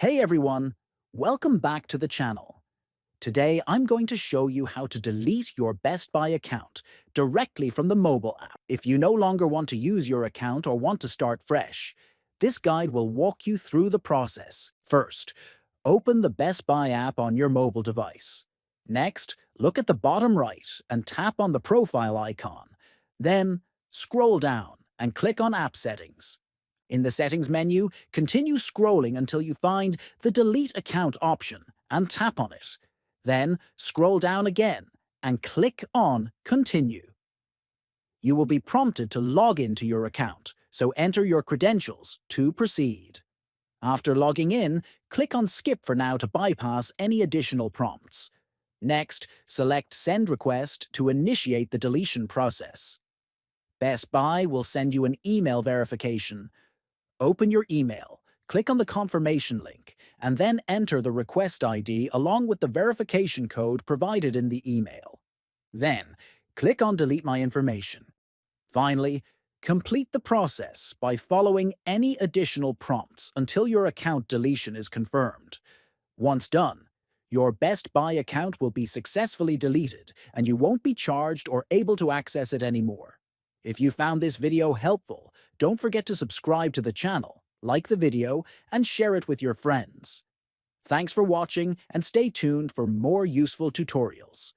Hey everyone, welcome back to the channel. Today I'm going to show you how to delete your Best Buy account directly from the mobile app. If you no longer want to use your account or want to start fresh, this guide will walk you through the process. First, open the Best Buy app on your mobile device. Next, look at the bottom right and tap on the profile icon. Then, scroll down and click on App Settings. In the Settings menu, continue scrolling until you find the Delete Account option and tap on it. Then, scroll down again and click on Continue. You will be prompted to log into your account, so enter your credentials to proceed. After logging in, click on Skip for now to bypass any additional prompts. Next, select Send Request to initiate the deletion process. Best Buy will send you an email verification. Open your email, click on the confirmation link, and then enter the request ID along with the verification code provided in the email. Then, click on Delete My Information. Finally, complete the process by following any additional prompts until your account deletion is confirmed. Once done, your Best Buy account will be successfully deleted and you won't be charged or able to access it anymore. If you found this video helpful, don't forget to subscribe to the channel, like the video, and share it with your friends. Thanks for watching and stay tuned for more useful tutorials.